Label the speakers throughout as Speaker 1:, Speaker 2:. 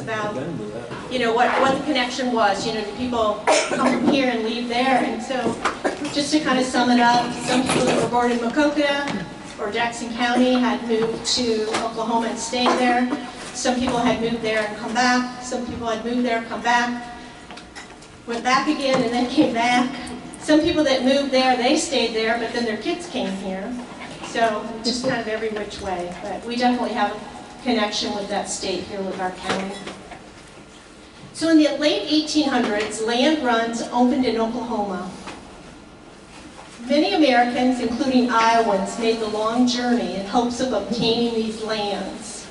Speaker 1: about, you know, what the connection was. You know, do people come from here and leave there? And so, just to kind of sum it up, some people that were born in Maquoketa or Jackson County had moved to Oklahoma and stayed there. Some people had moved there and come back. Some people had moved there, come back, went back again, and then came back. Some people that moved there, they stayed there, but then their kids came here. So just kind of every which way. But we definitely have a connection with that state here with our county. So in the late 1800s, land runs opened in Oklahoma. Many Americans, including Iowans, made the long journey in hopes of obtaining these lands.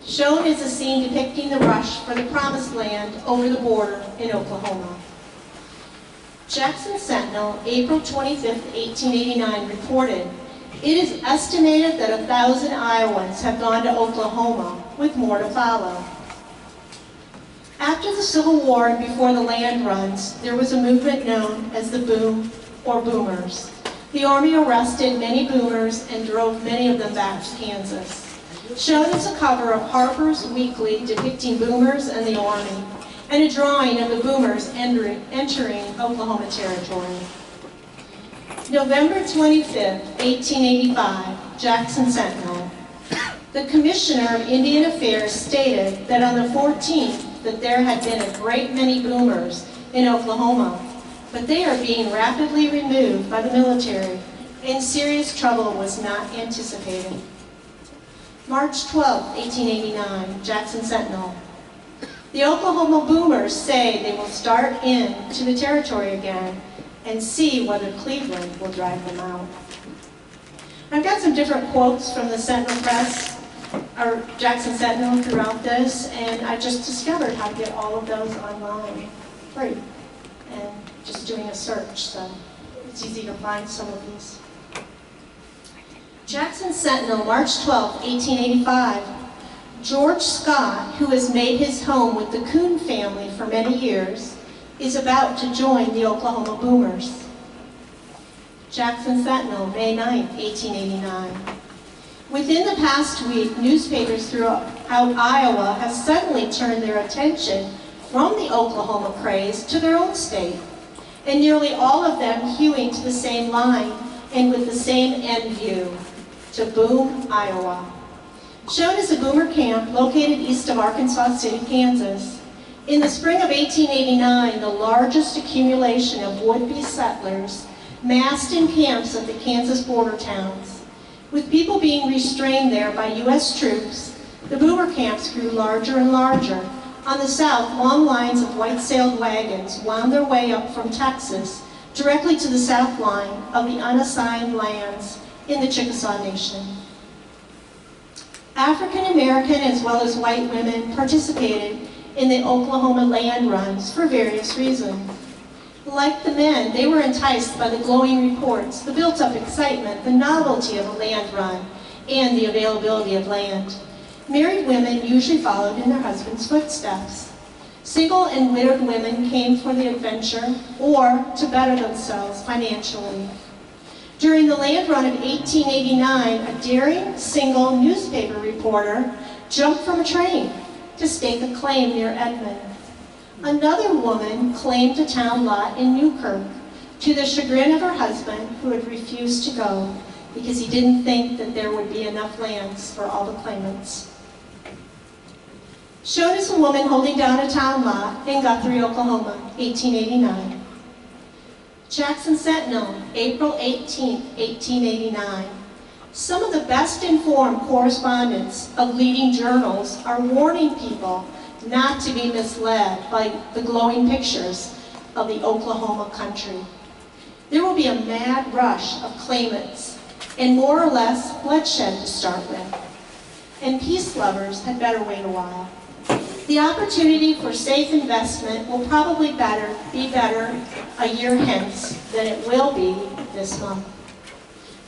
Speaker 1: Shown is a scene depicting the rush for the promised land over the border in Oklahoma. Jackson Sentinel, April 25, 1889, reported, "It is estimated that 1,000 Iowans have gone to Oklahoma, with more to follow." After the Civil War and before the land runs, there was a movement known as the Boom or Boomers. The Army arrested many Boomers and drove many of them back to Kansas. Shown is a cover of Harper's Weekly depicting Boomers and the Army, and a drawing of the Boomers entering Oklahoma Territory. November 25, 1885, Jackson Sentinel. The Commissioner of Indian Affairs stated that on the 14th that there had been a great many Boomers in Oklahoma, but they are being rapidly removed by the military, and serious trouble was not anticipated. March 12, 1889, Jackson Sentinel. The Oklahoma Boomers say they will start into the territory again and see whether Cleveland will drive them out. I've got some different quotes from the Sentinel Press, or Jackson Sentinel throughout this, and I just discovered how to get all of those online, free, and just doing a search, so it's easy to find some of these. Jackson Sentinel, March 12, 1885. George Scott, who has made his home with the Coon family for many years, is about to join the Oklahoma Boomers. Jackson Sentinel, May 9, 1889. Within the past week, newspapers throughout Iowa have suddenly turned their attention from the Oklahoma craze to their own state, and nearly all of them hewing to the same line and with the same end view, to Boom, Iowa. Shown is a Boomer camp located east of Arkansas City, Kansas. In the spring of 1889, the largest accumulation of would-be settlers massed in camps at the Kansas border towns. With people being restrained there by U.S. troops, the Boomer camps grew larger and larger. On the south, long lines of white-sailed wagons wound their way up from Texas directly to the south line of the unassigned lands in the Chickasaw Nation. African American as well as white women participated in the Oklahoma land runs for various reasons. Like the men, they were enticed by the glowing reports, the built-up excitement, the novelty of a land run, and the availability of land. Married women usually followed in their husbands' footsteps. Single and widowed women came for the adventure or to better themselves financially. During the land run of 1889, a daring single newspaper reporter jumped from a train to stake a claim near Edmond. Another woman claimed a town lot in Newkirk, to the chagrin of her husband, who had refused to go because he didn't think that there would be enough lands for all the claimants. Shown is a woman holding down a town lot in Guthrie, Oklahoma, 1889. Jackson Sentinel, April 18, 1889. Some of the best informed correspondents of leading journals are warning people not to be misled by the glowing pictures of the Oklahoma country. There will be a mad rush of claimants and more or less bloodshed to start with. And peace lovers had better wait a while. The opportunity for safe investment will probably be better a year hence than it will be this month.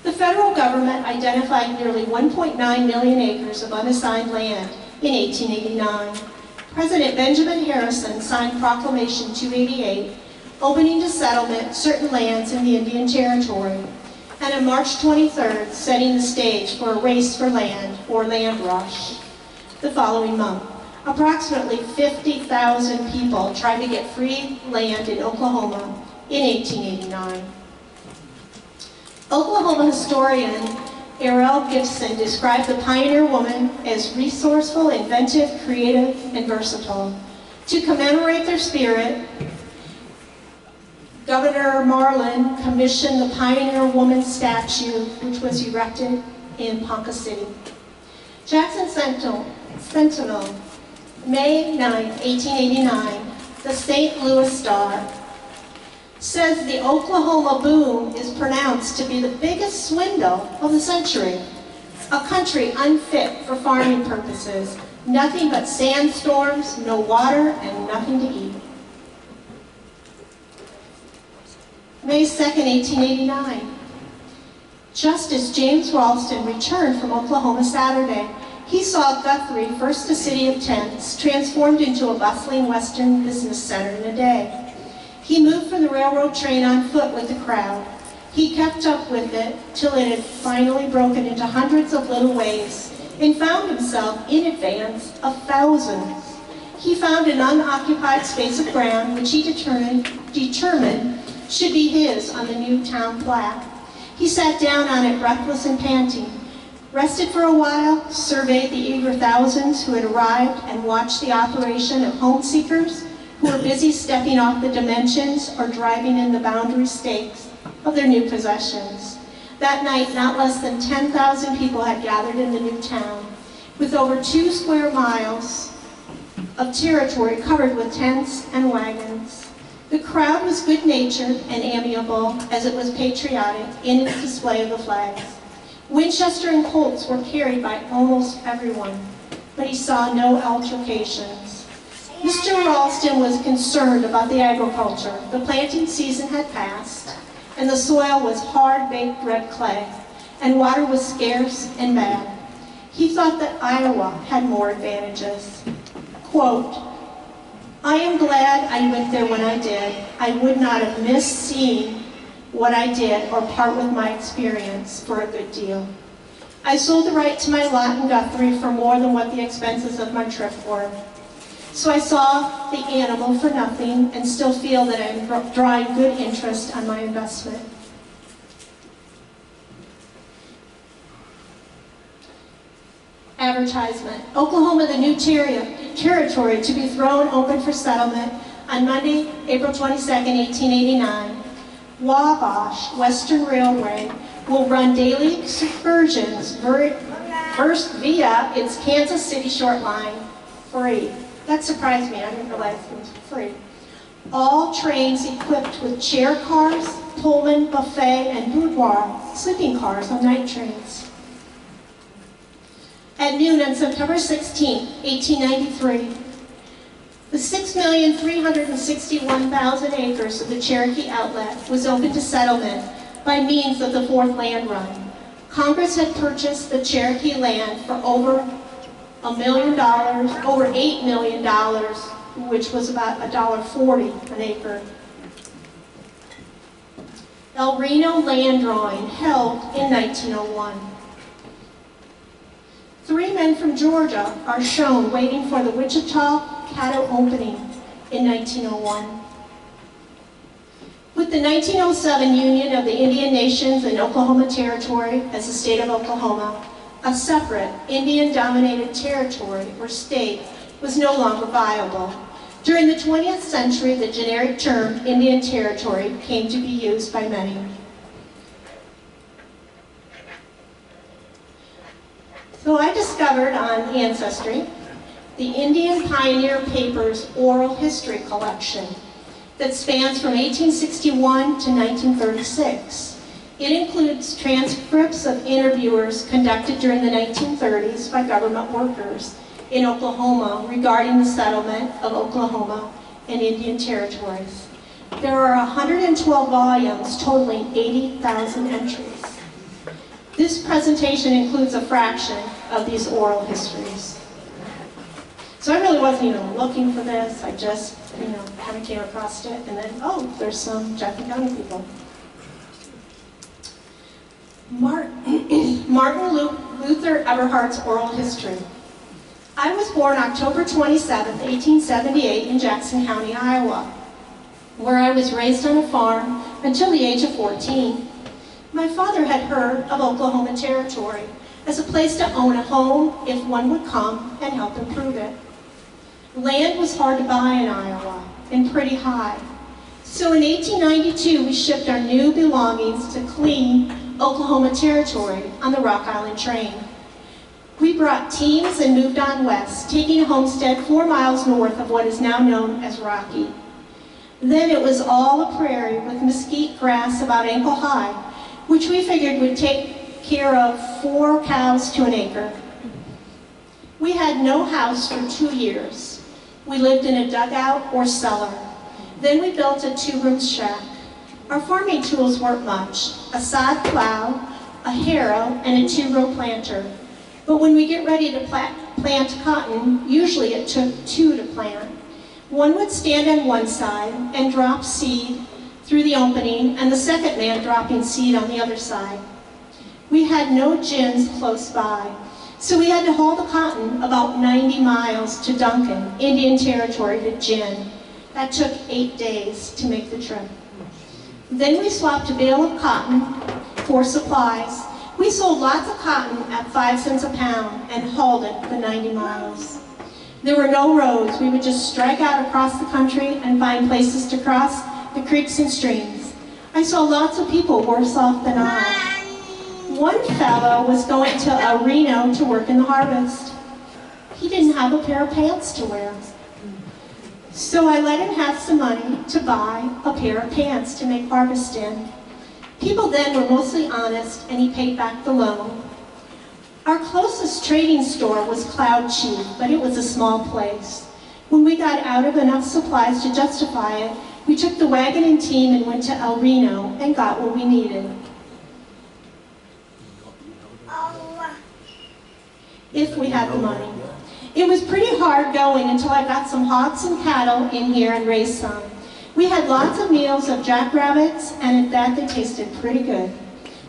Speaker 1: The federal government identified nearly 1.9 million acres of unassigned land in 1889. President Benjamin Harrison signed Proclamation 288, opening to settlement certain lands in the Indian Territory, and on March 23rd, setting the stage for a race for land, or land rush. The following month, Approximately 50,000 people tried to get free land in Oklahoma in 1889. Oklahoma historian Errol Gibson described the pioneer woman as resourceful, inventive, creative, and versatile. To commemorate their spirit, Governor Marlin commissioned the Pioneer Woman statue, which was erected in Ponca City. Jackson Sentinel, May 9, 1889, the St. Louis Star, says the Oklahoma boom is pronounced to be the biggest swindle of the century. A country unfit for farming purposes, nothing but sandstorms, no water, and nothing to eat. May 2nd, 1889. Justice James Ralston returned from Oklahoma Saturday. He saw Guthrie, first a city of tents, transformed into a bustling western business center in a day. He moved from the railroad train on foot with the crowd. He kept up with it till it had finally broken into hundreds of little ways and found himself in advance of thousands. He found an unoccupied space of ground which he determined should be his on the new town plaque. He sat down on it breathless and panting, rested for a while, surveyed the eager thousands who had arrived, and watched the operation of home seekers who were busy stepping off the dimensions or driving in the boundary stakes of their new possessions. That night, not less than 10,000 people had gathered in the new town, with over 2 square miles of territory covered with tents and wagons. The crowd was good-natured and amiable as it was patriotic in its display of the flags. Winchester and Colts were carried by almost everyone, but he saw no altercations. Mr. Ralston was concerned about the agriculture. The planting season had passed, and the soil was hard-baked red clay, and water was scarce and bad. He thought that Iowa had more advantages. Quote, "I am glad I went there when I did. I would not have missed seeing what I did or part with my experience for a good deal. I sold the right to my lot in Guthrie for more than what the expenses of my trip were. So I saw the animal for nothing and still feel that I am drawing good interest on my investment." Advertisement. Oklahoma, the new territory to be thrown open for settlement on Monday, April 22nd, 1889. Wabash Western Railway will run daily excursions first via its Kansas City short line, free. That surprised me, I didn't realize it was free. All trains equipped with chair cars, Pullman, buffet, and boudoir sleeping cars on night trains. At noon on September 16, 1893, the 6,361,000 acres of the Cherokee Outlet was open to settlement by means of the Fourth Land Run. Congress had purchased the Cherokee land for over $1 million, over $8 million, which was about $1.40 an acre. El Reno land drawing held in 1901. 3 men from Georgia are shown waiting for the Wichita Caddo opening in 1901. With the 1907 Union of the Indian Nations and Oklahoma Territory as the state of Oklahoma, a separate Indian-dominated territory or state was no longer viable. During the 20th century, the generic term Indian Territory came to be used by many. So I discovered on Ancestry the Indian Pioneer Papers Oral History Collection that spans from 1861 to 1936. It includes transcripts of interviewers conducted during the 1930s by government workers in Oklahoma regarding the settlement of Oklahoma and Indian territories. There are 112 volumes totaling 80,000 entries. This presentation includes a fraction of these oral histories. So I really wasn't even looking for this. I just, kind of came across it, and then, oh, there's some Jackson County people. Martin Luther Eberhardt's oral history. I I was born October 27, 1878 in Jackson County, Iowa, where I was raised on a farm until the age of 14. My father had heard of Oklahoma Territory as a place to own a home if one would come and help improve it. Land was hard to buy in Iowa and pretty high. So in 1892, we shipped our new belongings to clean Oklahoma Territory on the Rock Island train. We brought teams and moved on west, taking a homestead 4 miles north of what is now known as Rocky. Then it was all a prairie with mesquite grass about ankle high, which we figured would take care of 4 cows to an acre. We had no house for 2 years. We lived in a dugout or cellar. Then we built a 2-room shack. Our farming tools weren't much: a sod plow, a harrow, and a 2-row planter. But when we get ready to plant cotton, usually it took 2 to plant. One would stand on one side and drop seed through the opening, and the second man dropping seed on the other side. We had no gins close by, so we had to haul the cotton about 90 miles to Duncan, Indian Territory, to gin. That took 8 days to make the trip. Then we swapped a bale of cotton for supplies. We sold lots of cotton at 5 cents a pound and hauled it the 90 miles. There were no roads. We would just strike out across the country and find places to cross the creeks and streams. I saw lots of people worse off than I. One fellow was going to Reno to work in the harvest. He didn't have a pair of pants to wear. So I let him have some money to buy a pair of pants to make harvest in. People then were mostly honest, and he paid back the loan. Our closest trading store was Cloud Cheap, but it was a small place. When we got out of enough supplies to justify it, we took the wagon and team and went to El Reno and got what we needed. If we had the money. It was pretty hard going until I got some hogs and cattle in here and raised some. We had lots of meals of jackrabbits, and at that they tasted pretty good.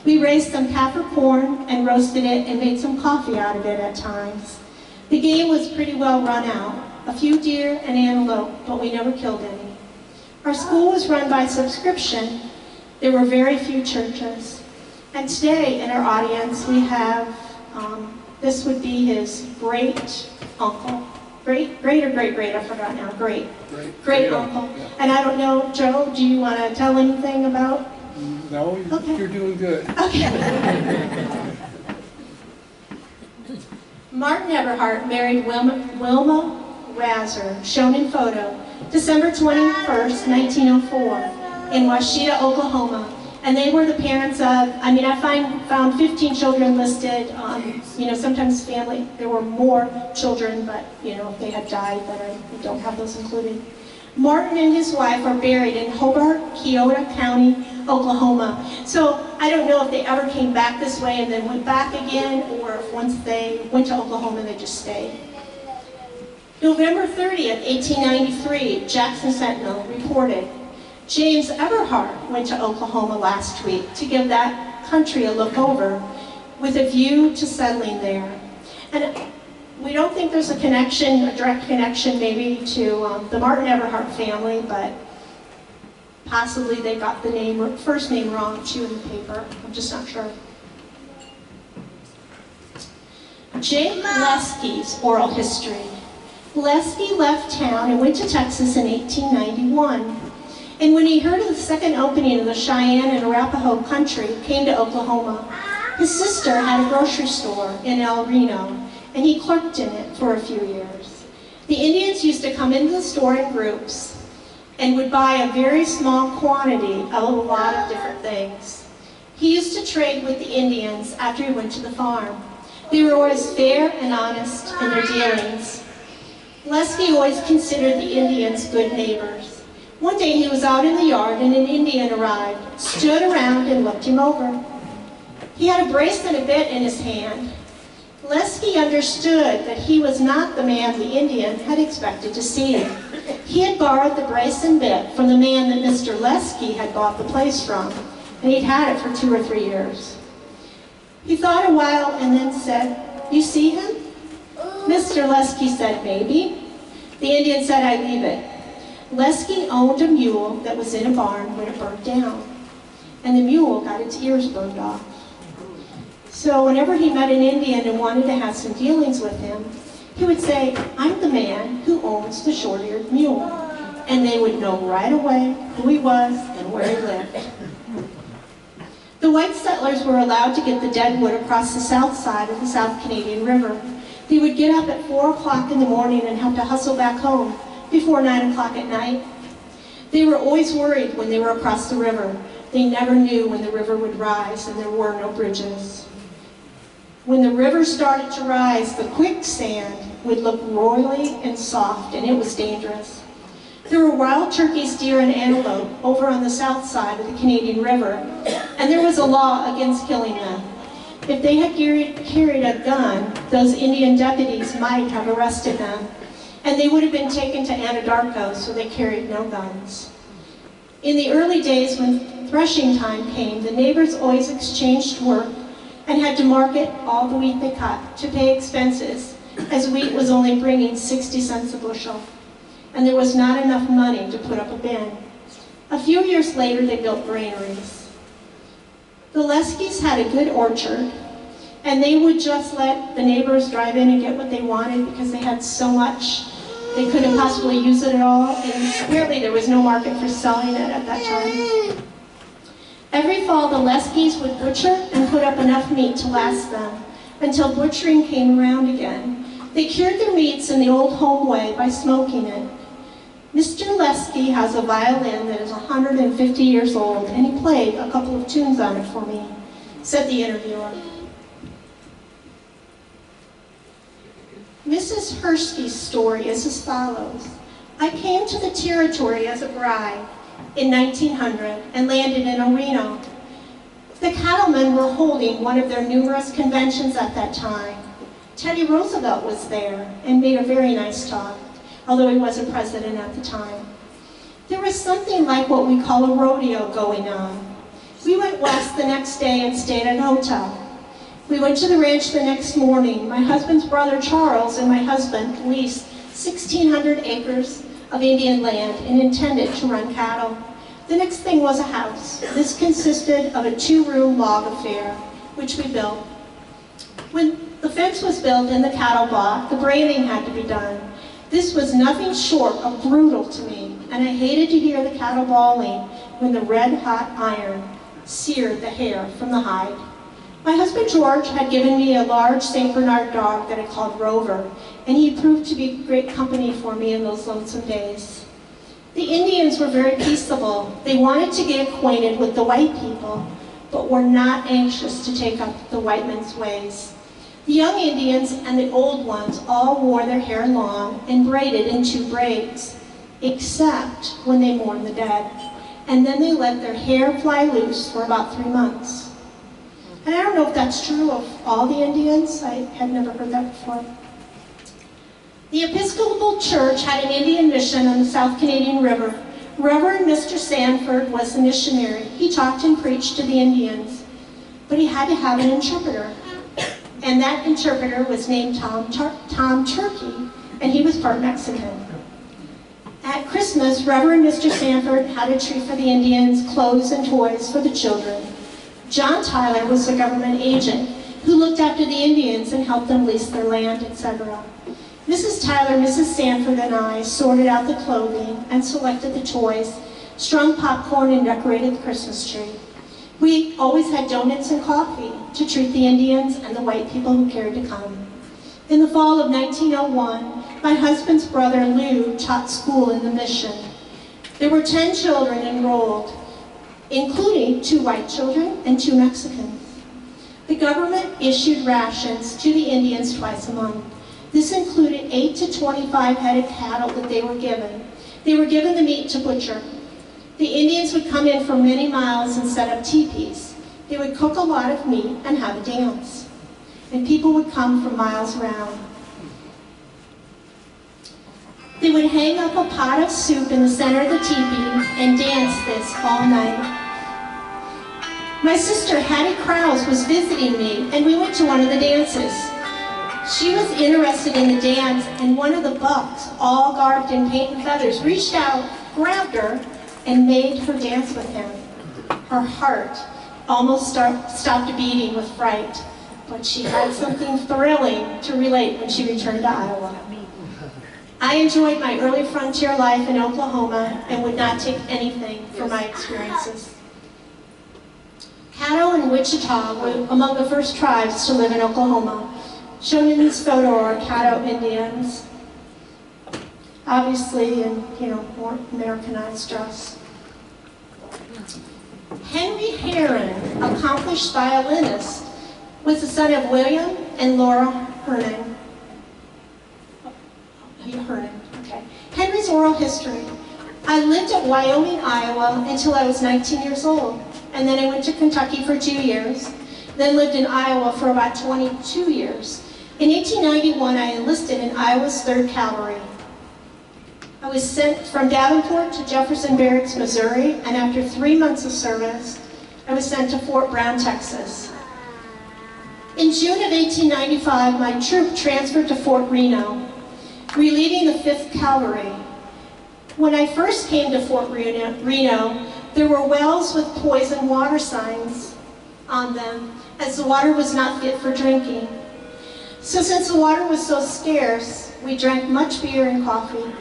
Speaker 1: We raised some Kaffir corn and roasted it and made some coffee out of it at times. The game was pretty well run out. A few deer and antelope, but we never killed any. Our school was run by subscription. There were very few churches. And today in our audience we have, this would be his great uncle. Great or great, I forgot now, great uncle. Yeah. And I don't know, Joe, do you want to tell anything about?
Speaker 2: No, okay. You're doing good.
Speaker 1: Okay. Martin Eberhart married Wilma Razor, shown in photo, December 21st, 1904, in Washita, Oklahoma. And they were the parents of, I found 15 children listed. Sometimes family, there were more children, but if they had died, then I don't have those included. Martin and his wife are buried in Hobart, Keota County, Oklahoma. So I don't know if they ever came back this way and then went back again, or if once they went to Oklahoma, they just stayed. November 30th, 1893, Jackson Sentinel reported, James Eberhart went to Oklahoma last week to give that country a look over with a view to settling there. And we don't think there's a connection, a direct connection maybe to the Martin Eberhart family, but possibly they got the first name wrong too in the paper. I'm just not sure. Jake Lesky's oral history. Lesky left town and went to Texas in 1891. And when he heard of the second opening of the Cheyenne and Arapaho country, came to Oklahoma. His sister had a grocery store in El Reno, and he clerked in it for a few years. The Indians used to come into the store in groups and would buy a very small quantity of a lot of different things. He used to trade with the Indians after he went to the farm. They were always fair and honest in their dealings. Lesky always considered the Indians good neighbors. One day he was out in the yard and an Indian arrived, stood around and looked him over. He had a brace and a bit in his hand. Lesky understood that he was not the man the Indian had expected to see. He had borrowed the brace and bit from the man that Mr. Lesky had bought the place from, and he'd had it for 2 or 3 years. He thought a while and then said, "You see him?" Mr. Lesky said, maybe. The Indian said, I leave it. Lesky owned a mule that was in a barn when it burnt down, and the mule got its ears burned off. So whenever he met an Indian and wanted to have some dealings with him, he would say, I'm the man who owns the short-eared mule. And they would know right away who he was and where he lived. The white settlers were allowed to get the dead wood across the south side of the South Canadian River. They would get up at 4 o'clock in the morning and have to hustle back home before 9 o'clock at night. They were always worried when they were across the river. They never knew when the river would rise and there were no bridges. When the river started to rise, the quicksand would look roily and soft, and it was dangerous. There were wild turkeys, deer, and antelope over on the south side of the Canadian River, and there was a law against killing them. If they had carried a gun, those Indian deputies might have arrested them, and they would have been taken to Anadarko, so they carried no guns. In the early days when threshing time came, the neighbors always exchanged work and had to market all the wheat they cut to pay expenses, as wheat was only bringing 60 cents a bushel, and there was not enough money to put up a bin. A few years later, they built granaries. The Leskys had a good orchard, and they would just let the neighbors drive in and get what they wanted because they had so much. They couldn't possibly use it at all, and apparently there was no market for selling it at that time. Every fall, the Leskys would butcher and put up enough meat to last them until butchering came around again. They cured their meats in the old home way by smoking it. Mr. Lesky has a violin that is 150 years old, and he played a couple of tunes on it for me, said the interviewer. Mrs. Hursky's story is as follows. I came to the territory as a bride in 1900 and landed in Reno. The cattlemen were holding one of their numerous conventions at that time. Teddy Roosevelt was there and made a very nice talk, although he wasn't president at the time. There was something like what we call a rodeo going on. We went west the next day and stayed at a hotel. We went to the ranch the next morning. My husband's brother Charles and my husband leased 1,600 acres of Indian land and intended to run cattle. The next thing was a house. This consisted of a 2-room log affair, which we built. When the fence was built and the cattle bought, the branding had to be done. This was nothing short of brutal to me, and I hated to hear the cattle bawling when the red-hot iron seared the hair from the hide. My husband George had given me a large St. Bernard dog that I called Rover, and he proved to be great company for me in those lonesome days. The Indians were very peaceable. They wanted to get acquainted with the white people, but were not anxious to take up the white men's ways. The young Indians and the old ones all wore their hair long and braided in 2 braids, except when they mourned the dead. And then they let their hair fly loose for about 3 months. And I don't know if that's true of all the Indians. I had never heard that before. The Episcopal Church had an Indian mission on the South Canadian River. Reverend Mr. Sanford was the missionary. He talked and preached to the Indians, but he had to have an interpreter. And that interpreter was named Tom Turkey, and he was part Mexican. At Christmas, Reverend Mr. Sanford had a tree for the Indians, clothes and toys for the children. John Tyler was the government agent who looked after the Indians and helped them lease their land, etc. Mrs. Tyler, Mrs. Sanford, and I sorted out the clothing and selected the toys, strung popcorn, and decorated the Christmas tree. We always had donuts and coffee to treat the Indians and the white people who cared to come. In the fall of 1901, my husband's brother Lou taught school in the mission. There were 10 children enrolled, including 2 white children and 2 Mexicans. The government issued rations to the Indians twice a month. This included 8 to 25 head of cattle that they were given. They were given the meat to butcher. The Indians would come in from many miles and set up teepees. They would cook a lot of meat and have a dance. And people would come from miles around. They would hang up a pot of soup in the center of the teepee and dance this all night. My sister, Hattie Krause, was visiting me, and we went to one of the dances. She was interested in the dance, and one of the bucks, all garbed in paint and feathers, reached out, grabbed her, and made her dance with him. Her heart almost stopped beating with fright, but she had something thrilling to relate when she returned to Iowa. I enjoyed my early frontier life in Oklahoma and would not take anything for my experiences. Caddo and Wichita were among the first tribes to live in Oklahoma. Shown in this photo are Caddo Indians, obviously in more Americanized dress. Henry Herron, accomplished violinist, was the son of William and Laura Hernon. Okay. Henry's oral history. I lived at Wyoming, Iowa until I was 19 years old, and then I went to Kentucky for 2 years, then lived in Iowa for about 22 years. In 1891, I enlisted in Iowa's 3rd Cavalry. I was sent from Davenport to Jefferson Barracks, Missouri, and after 3 months of service, I was sent to Fort Brown, Texas. In June of 1895, my troop transferred to Fort Reno, relieving the 5th Cavalry. When I first came to Fort Reno, there were wells with poison water signs on them, as the water was not fit for drinking. So since the water was so scarce, we drank much beer and coffee.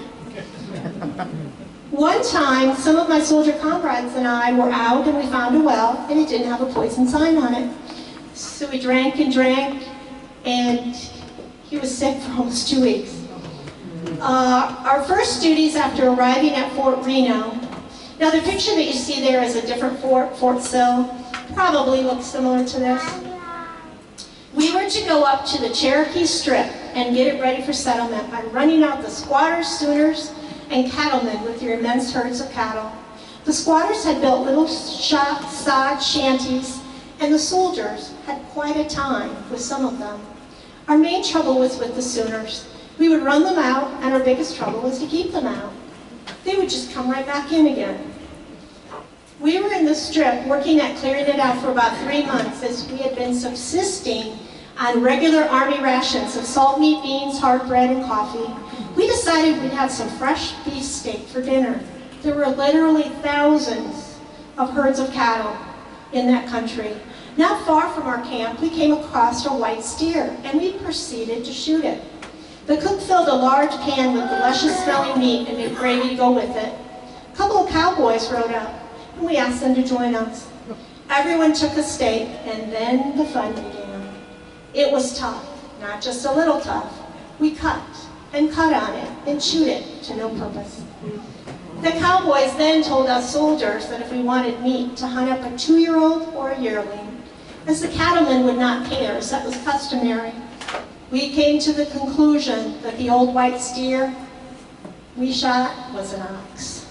Speaker 1: One time, some of my soldier comrades and I were out and we found a well and it didn't have a poison sign on it. So we drank and drank, and he was sick for almost 2 weeks. Our first duties after arriving at Fort Reno. Now the picture that you see there is a different fort, Fort Sill. Probably looks similar to this. We were to go up to the Cherokee Strip and get it ready for settlement by running out the squatters, Sooners, and cattlemen with their immense herds of cattle. The squatters had built little sod shanties, and the soldiers had quite a time with some of them. Our main trouble was with the Sooners. We would run them out, and our biggest trouble was to keep them out. They would just come right back in again. We were in the Strip working at clearing it out for about 3 months, as we had been subsisting on regular Army rations of salt meat, beans, hard bread, and coffee. We decided we'd have some fresh beef steak for dinner. There were literally thousands of herds of cattle in that country. Not far from our camp, we came across a white steer, and we proceeded to shoot it. The cook filled a large pan with delicious smelling meat and made gravy to go with it. A couple of cowboys rode up, and we asked them to join us. Everyone took a steak, and then the fun began. It was tough, not just a little tough. We cut and cut on it and chewed it to no purpose. The cowboys then told us soldiers that if we wanted meat, to hunt up a 2-year-old or a yearling, as the cattlemen would not pay us. That was customary. We came to the conclusion that the old white steer we shot was an ox.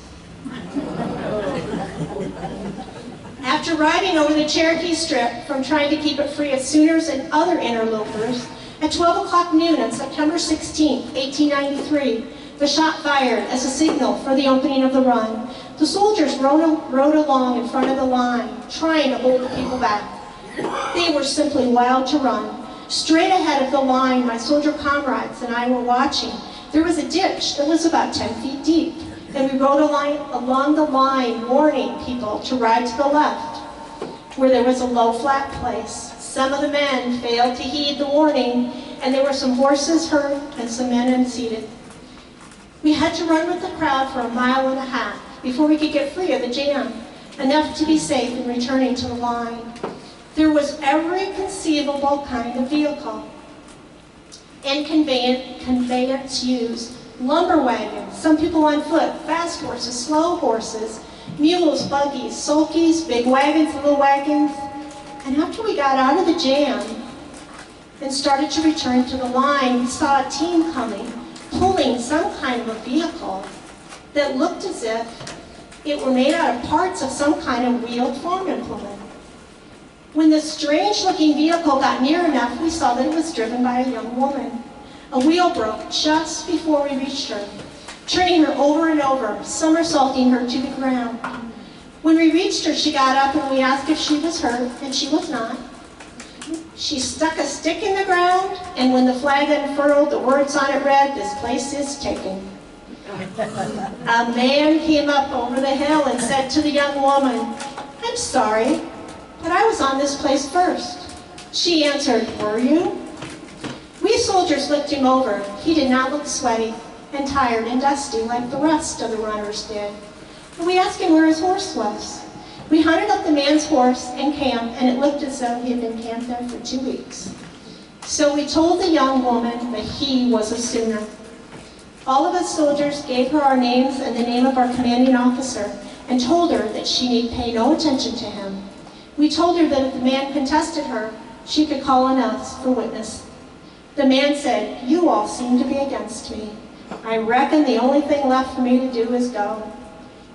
Speaker 1: After riding over the Cherokee Strip from trying to keep it free of Sooners and other interlopers, at 12 o'clock noon on September 16, 1893, the shot fired as a signal for the opening of the run. The soldiers rode along in front of the line, trying to hold the people back. They were simply wild to run. Straight ahead of the line, my soldier comrades and I were watching. There was a ditch that was about 10 feet deep, and we rode along the line, warning people to ride to the left, where there was a low, flat place. Some of the men failed to heed the warning, and there were some horses hurt and some men unseated. We had to run with the crowd for 1.5 miles before we could get free of the jam, enough to be safe in returning to the line. There was every conceivable kind of vehicle and conveyance used. Lumber wagons, some people on foot, fast horses, slow horses, mules, buggies, sulkies, big wagons, little wagons. And after we got out of the jam and started to return to the line, we saw a team coming, pulling some kind of a vehicle that looked as if it were made out of parts of some kind of wheeled farm implement. When the strange-looking vehicle got near enough, we saw that it was driven by a young woman. A wheel broke just before we reached her, turning her over and over, somersaulting her to the ground. When we reached her, she got up and we asked if she was hurt, and she was not. She stuck a stick in the ground, and when the flag unfurled, the words on it read, "This place is taken." A man came up over the hill and said to the young woman, "I'm sorry, but I was on this place first." She answered, "Were you?" We soldiers looked him over. He did not look sweaty and tired and dusty like the rest of the runners did. And we asked him where his horse was. We hunted up the man's horse and camped, and it looked as though he had been camped there for 2 weeks. So we told the young woman that he was a Sooner. All of us soldiers gave her our names and the name of our commanding officer and told her that she need pay no attention to him. We told her that if the man contested her, she could call on us for witness. The man said, "You all seem to be against me. I reckon the only thing left for me to do is go."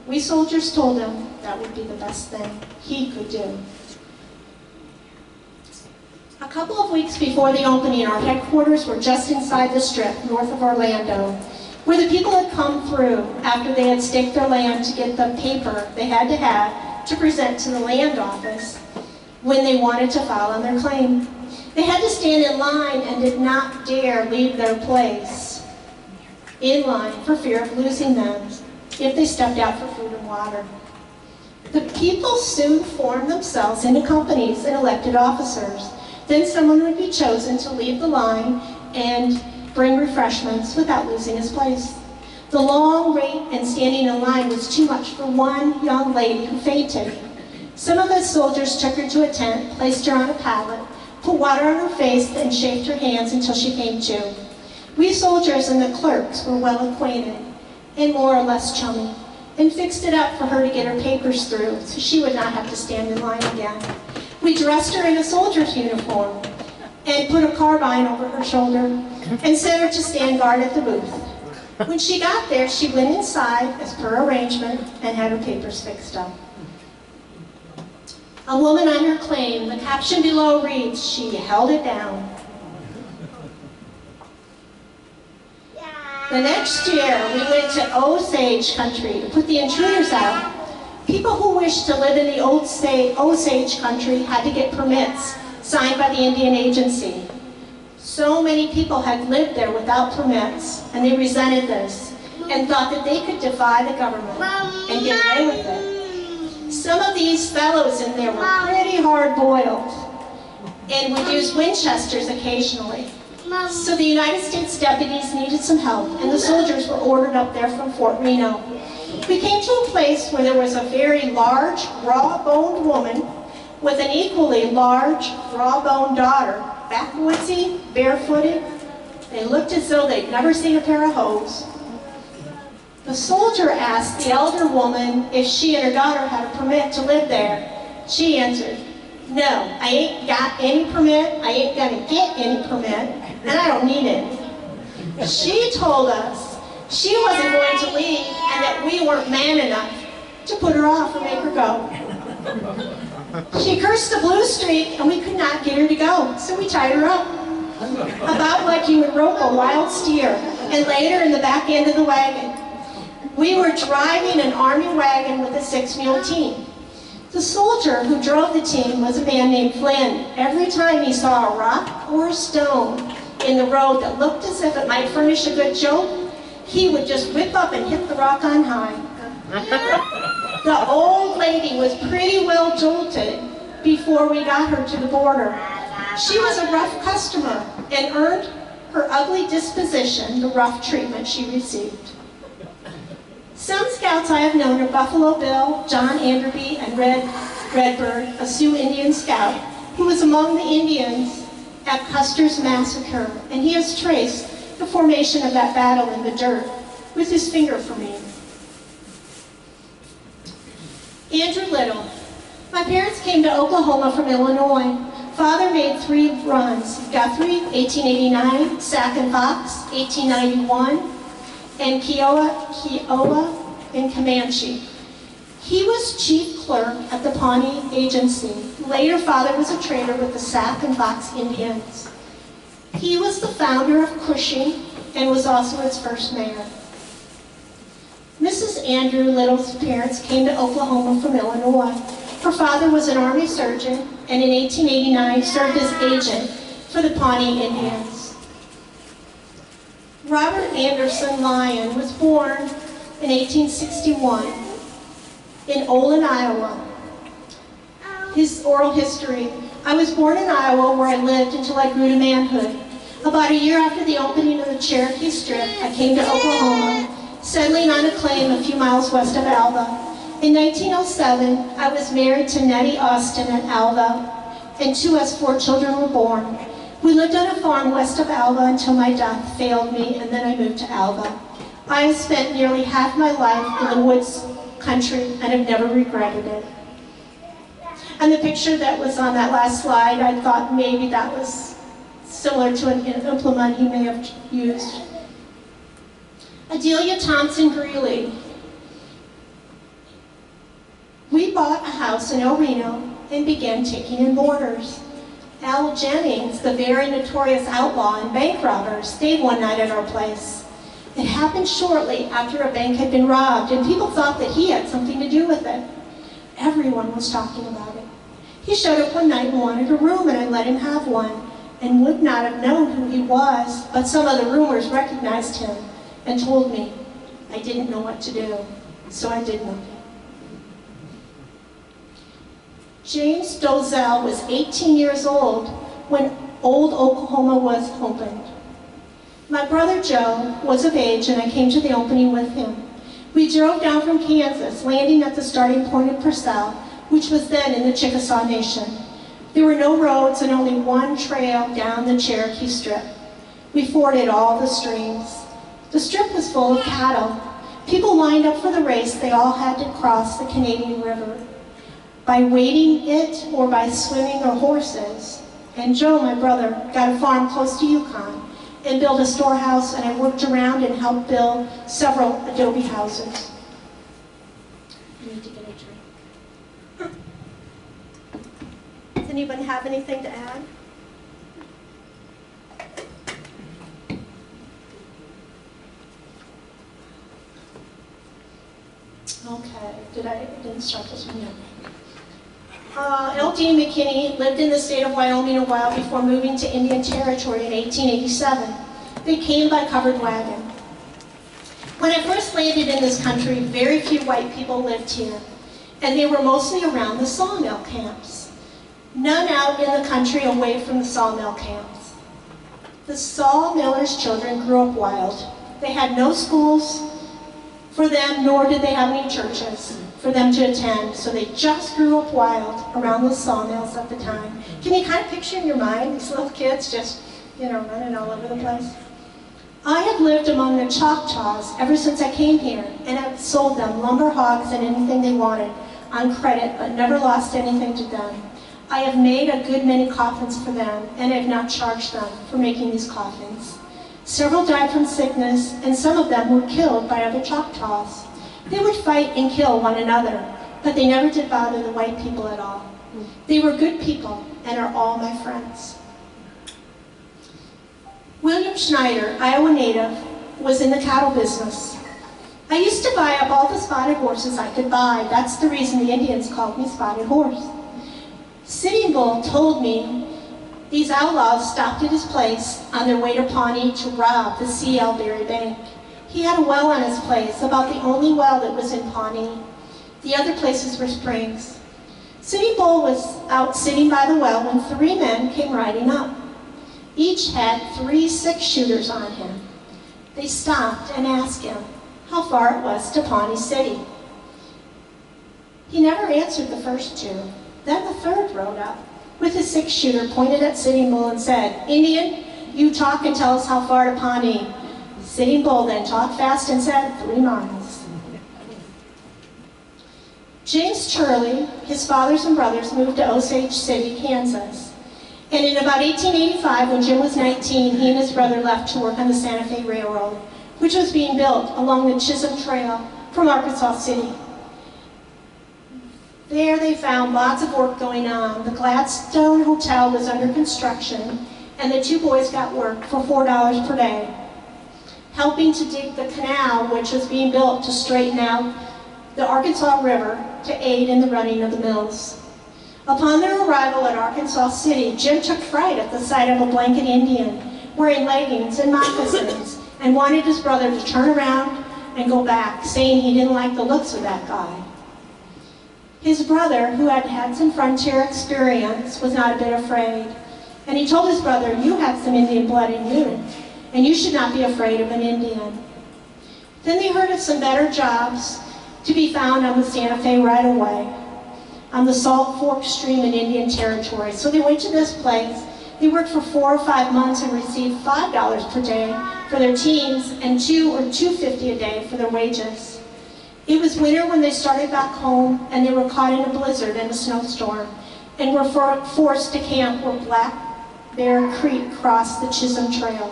Speaker 1: We soldiers told him that would be the best thing he could do. A couple of weeks before the opening, our headquarters were just inside the strip north of Orlando, where the people had come through after they had staked their land to get the paper they had to present to the land office when they wanted to file on their claim. They had to stand in line and did not dare leave their place in line for fear of losing them if they stepped out for food and water. The people soon formed themselves into companies and elected officers. Then someone would be chosen to lead the line and bring refreshments without losing his place. The long wait and standing in line was too much for one young lady who fainted. Some of us soldiers took her to a tent, placed her on a pallet, put water on her face, and shaved her hands until she came to. We soldiers and the clerks were well acquainted and more or less chummy, and fixed it up for her to get her papers through so she would not have to stand in line again. We dressed her in a soldier's uniform and put a carbine over her shoulder and sent her to stand guard at the booth. When she got there, she went inside as per arrangement and had her papers fixed up. A woman on her claim, the caption below reads, "She held it down." The next year, we went to Osage country to put the intruders out. People who wished to live in the Osage country had to get permits signed by the Indian Agency. So many people had lived there without permits, and they resented this and thought that they could defy the government and get away with it. Some of these fellows in there were pretty hard-boiled and would use Winchesters occasionally. So the United States deputies needed some help, and the soldiers were ordered up there from Fort Reno. We came to a place where there was a very large, raw-boned woman with an equally large, raw-boned daughter, backwoodsy, barefooted. They looked as though they'd never seen a pair of hose. The soldier asked the elder woman if she and her daughter had a permit to live there. She answered, "No, I ain't got any permit, I ain't gonna get any permit, and I don't need it." She told us she wasn't going to leave and that we weren't man enough to put her off or make her go. She cursed the blue streak and we could not get her to go, so we tied her up, about like you would rope a wild steer, and laid her in the back end of the wagon. We were driving an army wagon with a 6-mule team. The soldier who drove the team was a man named Flynn. Every time he saw a rock or a stone in the road that looked as if it might furnish a good joke, he would just whip up and hit the rock on high. The old lady was pretty well jolted before we got her to the border. She was a rough customer and earned her ugly disposition the rough treatment she received. Some scouts I have known are Buffalo Bill, John Anderby, and Redbird, a Sioux Indian scout, who was among the Indians at Custer's massacre, and he has traced the formation of that battle in the dirt with his finger for me. Andrew Little. My parents came to Oklahoma from Illinois. Father made 3 runs: Guthrie, 1889, Sac and Fox, 1891, and Kiowa in Comanche. He was chief clerk at the Pawnee Agency. Later, Father was a trader with the Sac and Fox Indians. He was the founder of Cushing and was also its first mayor. Mrs. Andrew Little's parents came to Oklahoma from Illinois. Her father was an army surgeon, and in 1889 served as agent for the Pawnee Indians. Robert Anderson Lyon was born in 1861 in Olin, Iowa. His oral history: I was born in Iowa, where I lived until I grew to manhood. About a year after the opening of the Cherokee Strip, I came to Oklahoma, settling on a claim a few miles west of Alva. In 1907, I was married to Nettie Austin at Alva, and to us 4 children were born. We lived on a farm west of Alva until my death failed me, and then I moved to Alva. I have spent nearly half my life in the woods country and have never regretted it. And the picture that was on that last slide, I thought maybe that was similar to an implement he may have used. Adelia Thompson Greeley. We bought a house in El Reno and began taking in boarders. Al Jennings, the very notorious outlaw and bank robber, stayed one night at our place. It happened shortly after a bank had been robbed, and people thought that he had something to do with it. Everyone was talking about it. He showed up one night and wanted a room, and I let him have one, and would not have known who he was, but some of the roomers recognized him and told me. I didn't know what to do, so I did nothing. James Dozell was 18 years old when Old Oklahoma was opened. My brother Joe was of age, and I came to the opening with him. We drove down from Kansas, landing at the starting point of Purcell, which was then in the Chickasaw Nation. There were no roads and only one trail down the Cherokee Strip. We forded all the streams. The strip was full of cattle. People lined up for the race. They all had to cross the Canadian River by wading it or by swimming or horses. And Joe, my brother, got a farm close to Yukon and built a storehouse, and I worked around and helped build several adobe houses. I need to get a drink. Does anyone have anything to add? Okay, I didn't start this one yet. L.D. McKinney lived in the state of Wyoming a while before moving to Indian Territory in 1887. They came by covered wagon. When I first landed in this country, very few white people lived here, and they were mostly around the sawmill camps. None out in the country away from the sawmill camps. The sawmillers' children grew up wild. They had no schools for them, nor did they have any churches for them to attend, so they just grew up wild around the sawmills at the time. Can you kind of picture in your mind these little kids just, running all over the place? I have lived among the Choctaws ever since I came here, and have sold them lumber, hogs, and anything they wanted on credit, but never lost anything to them. I have made a good many coffins for them, and I have not charged them for making these coffins. Several died from sickness, and some of them were killed by other Choctaws. They would fight and kill one another, but they never did bother the white people at all. They were good people and are all my friends. William Schneider, Iowa native, was in the cattle business. I used to buy up all the spotted horses I could buy. That's the reason the Indians called me Spotted Horse. Sitting Bull told me these outlaws stopped at his place on their way to Pawnee to rob the C.L. Berry Bank. He had a well on his place, about the only well that was in Pawnee. The other places were springs. Sitting Bull was out sitting by the well when 3 men came riding up. Each had 3 6-shooters on him. They stopped and asked him how far it was to Pawnee City. He never answered the first 2. Then the third rode up with his 6-shooter, pointed at Sitting Bull and said, "Indian, you talk and tell us how far to Pawnee." Sitting Bull then talked fast and said, 3 miles. James Turley, his fathers and brothers, moved to Osage City, Kansas. And in about 1885, when Jim was 19, he and his brother left to work on the Santa Fe Railroad, which was being built along the Chisholm Trail from Arkansas City. There they found lots of work going on. The Gladstone Hotel was under construction, and the 2 boys got work for $4 per day, helping to dig the canal, which was being built to straighten out the Arkansas River to aid in the running of the mills. Upon their arrival at Arkansas City, Jim took fright at the sight of a blanket Indian wearing leggings and moccasins and wanted his brother to turn around and go back, saying he didn't like the looks of that guy. His brother, who had had some frontier experience, was not a bit afraid. And he told his brother, "You have some Indian blood in you, and you should not be afraid of an Indian." Then they heard of some better jobs to be found on the Santa Fe right-of-way, on the Salt Fork Stream in Indian Territory. So they went to this place. They worked for 4 or 5 months and received $5 per day for their teams and $2 or $2.50 a day for their wages. It was winter when they started back home, and they were caught in a blizzard and a snowstorm and were forced to camp where Black Bear Creek crossed the Chisholm Trail.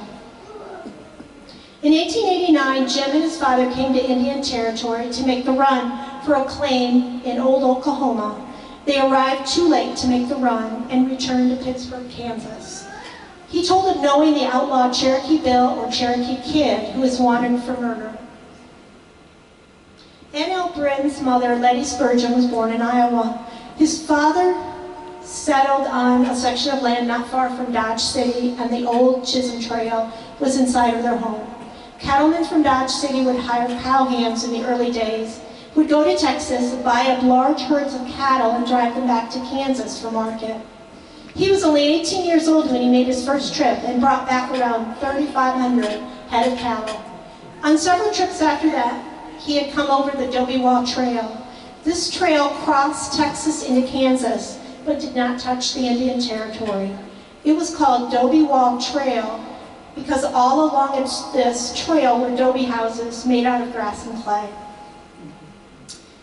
Speaker 1: In 1889, Jim and his father came to Indian Territory to make the run for a claim in Old Oklahoma. They arrived too late to make the run and returned to Pittsburgh, Kansas. He told of knowing the outlaw Cherokee Bill or Cherokee Kid, who was wanted for murder. N.L. Britton's mother, Letty Spurgeon, was born in Iowa. His father settled on a section of land not far from Dodge City, and the old Chisholm Trail was inside of their home. Cattlemen from Dodge City would hire cowhands in the early days, would go to Texas, buy up large herds of cattle, and drive them back to Kansas for market. He was only 18 years old when he made his first trip and brought back around 3,500 head of cattle. On several trips after that, he had come over the Dobie Wall Trail. This trail crossed Texas into Kansas, but did not touch the Indian Territory. It was called Dobie Wall Trail because all along this trail were Dobie houses made out of grass and clay.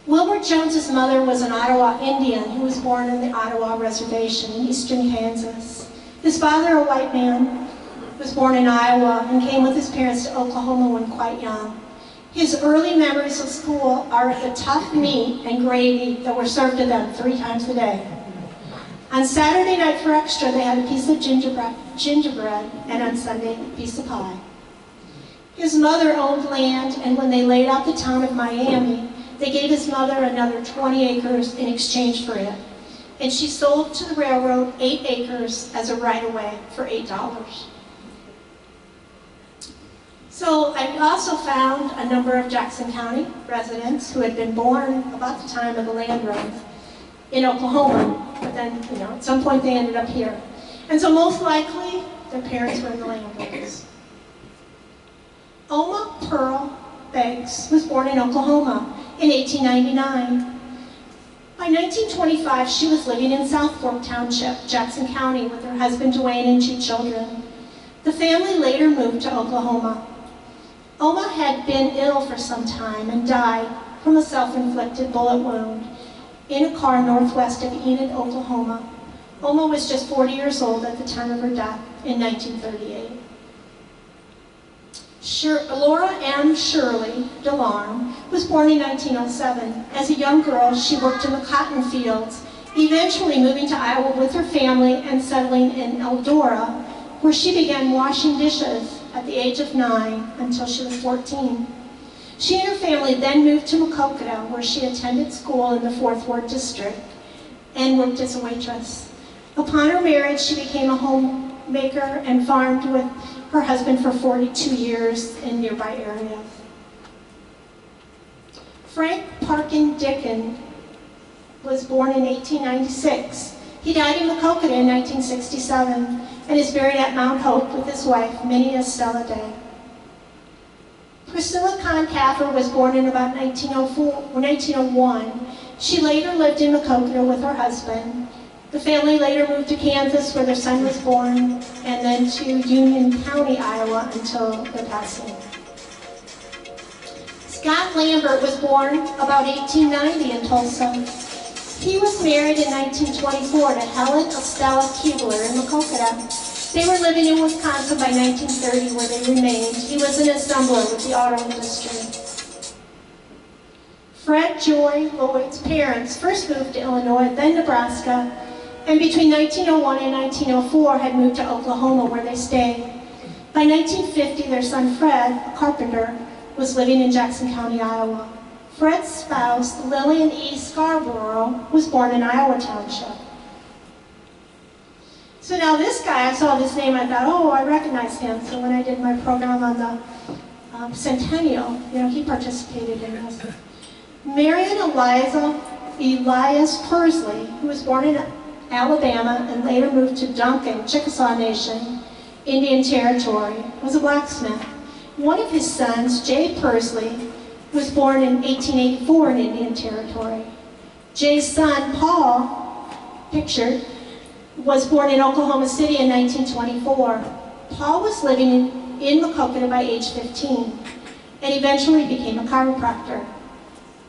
Speaker 1: Wilbur Jones's mother was an Ottawa Indian who was born on the Ottawa Reservation in eastern Kansas. His father, a white man, was born in Iowa and came with his parents to Oklahoma when quite young. His early memories of school are of the tough meat and gravy that were served to them 3 times a day. On Saturday night for extra, they had a piece of gingerbread, and on Sunday, a piece of pie. His mother owned land, and when they laid out the town of Miami, they gave his mother another 20 acres in exchange for it. And she sold to the railroad 8 acres as a right-of-way for $8. So I also found a number of Jackson County residents who had been born about the time of the land runs in Oklahoma, but then, at some point they ended up here. And so most likely, their parents were in the land runs. Oma Pearl Beggs was born in Oklahoma in 1899. By 1925, she was living in South Fork Township, Jackson County, with her husband Dwayne and 2 children. The family later moved to Oklahoma. Oma had been ill for some time and died from a self-inflicted bullet wound in a car northwest of Enid, Oklahoma. Oma was just 40 years old at the time of her death in 1938. Laura M. Shirley DeLarme was born in 1907. As a young girl, she worked in the cotton fields, eventually moving to Iowa with her family and settling in Eldora, where she began washing dishes at the age of 9 until she was 14. She and her family then moved to Maquoketa, where she attended school in the 4th Ward District and worked as a waitress. Upon her marriage, she became a homemaker and farmed with her husband for 42 years in nearby areas. Frank Parkin Dickon was born in 1896. He died in Maquoketa in 1967 and is buried at Mount Hope with his wife, Minnie Estella Day. Priscilla Concaffer was born in about 1901. She later lived in Maquoketa with her husband. The family later moved to Kansas, where their son was born, and then to Union County, Iowa, until their passing. Scott Lambert was born about 1890 in Tulsa. He was married in 1924 to Helen Estella Keebler in Maquoketa. They were living in Wisconsin by 1930, where they remained. He was an assembler with the auto industry. Fred Joy Lloyd's parents first moved to Illinois, then Nebraska, and between 1901 and 1904 had moved to Oklahoma, where they stayed. By 1950, their son Fred, a carpenter, was living in Jackson County, Iowa. Fred's spouse, Lillian E. Scarborough, was born in Iowa Township. So now this guy, I saw this name, I thought, oh, I recognize him. So when I did my program on the Centennial, he participated in this. Marion Elias Persley, who was born in Alabama and later moved to Duncan, Chickasaw Nation, Indian Territory, was a blacksmith. One of his sons, Jay Persley, was born in 1884 in Indian Territory. Jay's son, Paul, pictured, was born in Oklahoma City in 1924. Paul was living in Maquoketa by age 15 and eventually became a chiropractor.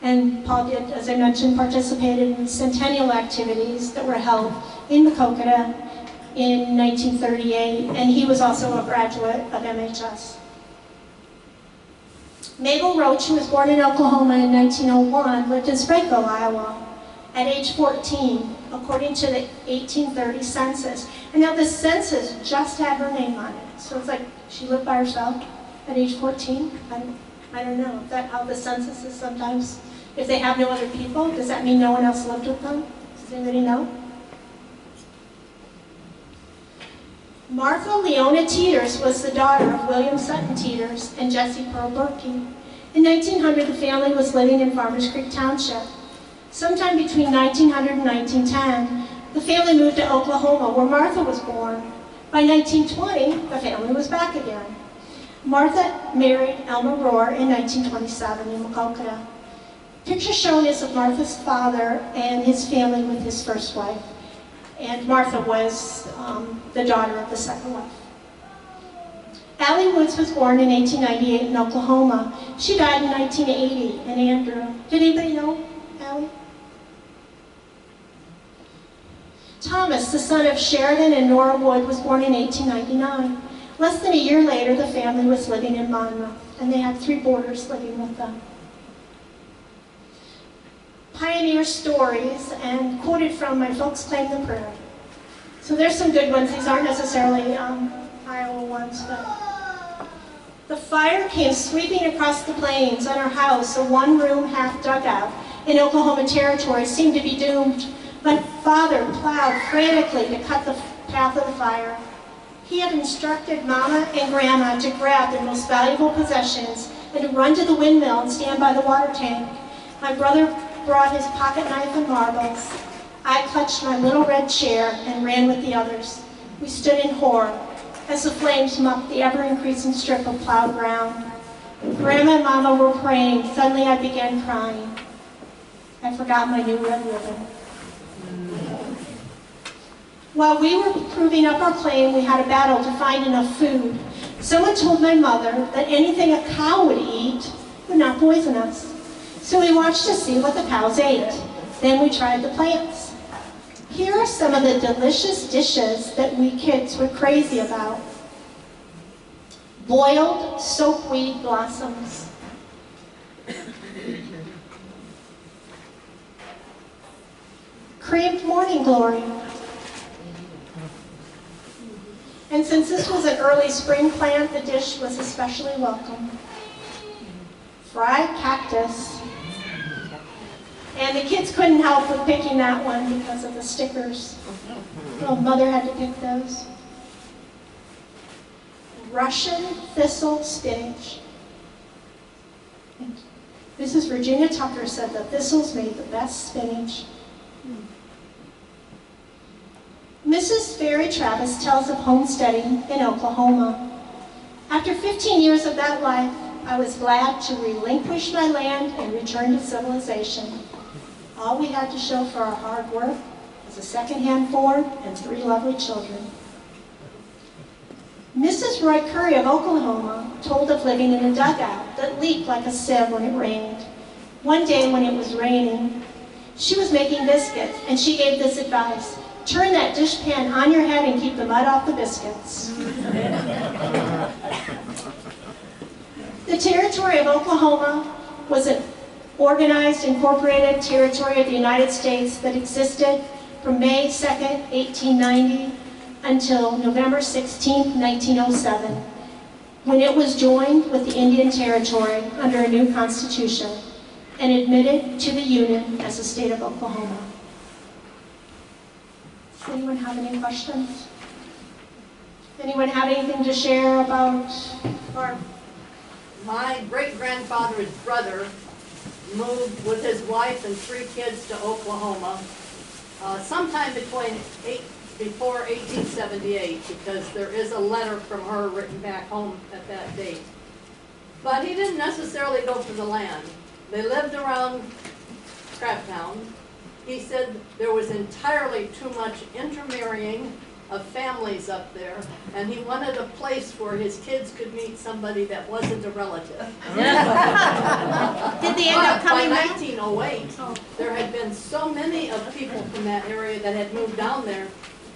Speaker 1: And Paul did, as I mentioned, participated in centennial activities that were held in Maquoketa in 1938, and he was also a graduate of MHS. Mabel Roach, who was born in Oklahoma in 1901, lived in Springville, Iowa, at age 14, according to the 1830 census. And now the census just had her name on it. So it's like she lived by herself at age 14. I don't know. Is that how the census is sometimes? If they have no other people, does that mean no one else lived with them? Does anybody know? Martha Leona Teeters was the daughter of William Sutton Teeters and Jessie Pearl Berkey. In 1900, the family was living in Farmers Creek Township. Sometime between 1900 and 1910, the family moved to Oklahoma, where Martha was born. By 1920, the family was back again. Martha married Elmer Rohr in 1927 in Maquoketa. Picture shown is of Martha's father and his family with his first wife. And Martha was the daughter of the second wife. Allie Woods was born in 1898 in Oklahoma. She died in 1980 in Andrew. Did anybody know Allie? Thomas, the son of Sheridan and Nora Wood, was born in 1899. Less than a year later, the family was living in Monmouth, and they had 3 boarders living with them. Pioneer stories, and quoted from My Folks Claim the Prairie. So there's some good ones. These aren't necessarily Iowa ones, but the fire came sweeping across the plains, and our house, a one-room half dugout in Oklahoma Territory, seemed to be doomed. My father plowed frantically to cut the path of the fire. He had instructed Mama and Grandma to grab their most valuable possessions and to run to the windmill and stand by the water tank. My brother brought his pocket knife and marbles. I clutched my little red chair and ran with the others. We stood in horror as the flames mopped the ever-increasing strip of plowed ground. Grandma and Mama were praying. Suddenly I began crying. I forgot my new red ribbon. While we were proving up our claim, we had a battle to find enough food. Someone told my mother that anything a cow would eat would not poison us. So we watched to see what the cows ate. Then we tried the plants. Here are some of the delicious dishes that we kids were crazy about. Boiled soapweed blossoms. Creamed morning glory. And since this was an early spring plant, the dish was especially welcome. Fried cactus. And the kids couldn't help with picking that one because of the stickers. Well, Mother had to pick those. Russian thistle spinach. Mrs. Virginia Tucker said the thistles made the best spinach. Mrs. Ferry Travis tells of homesteading in Oklahoma. After 15 years of that life, I was glad to relinquish my land and return to civilization. All we had to show for our hard work was a second-hand Ford and 3 lovely children. Mrs. Roy Curry of Oklahoma told of living in a dugout that leaked like a sieve when it rained. One day when it was raining, she was making biscuits, and she gave this advice: turn that dishpan on your head and keep the mud off the biscuits. The territory of Oklahoma was an organized, incorporated territory of the United States that existed from May 2nd, 1890 until November 16th, 1907, when it was joined with the Indian Territory under a new constitution and admitted to the Union as the state of Oklahoma. Does anyone have any questions? Anyone have anything to share about our...
Speaker 3: My great-grandfather's brother moved with his wife and 3 kids to Oklahoma sometime before 1878, because there is a letter from her written back home at that date. But he didn't necessarily go for the land. They lived around Crabtown. He said there was entirely too much intermarrying of families up there, and he wanted a place where his kids could meet somebody that wasn't a relative.
Speaker 1: Did they end up coming
Speaker 3: by
Speaker 1: back?
Speaker 3: 1908, there had been so many of people from that area that had moved down there.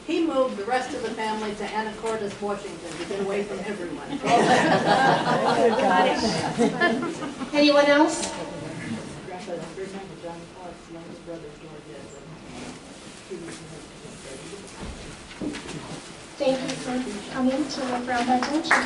Speaker 3: He moved the rest of the family to Anacortes, Washington, to get away from everyone.
Speaker 1: Anyone else? Thank you for coming to the Brown Bag Luncheon.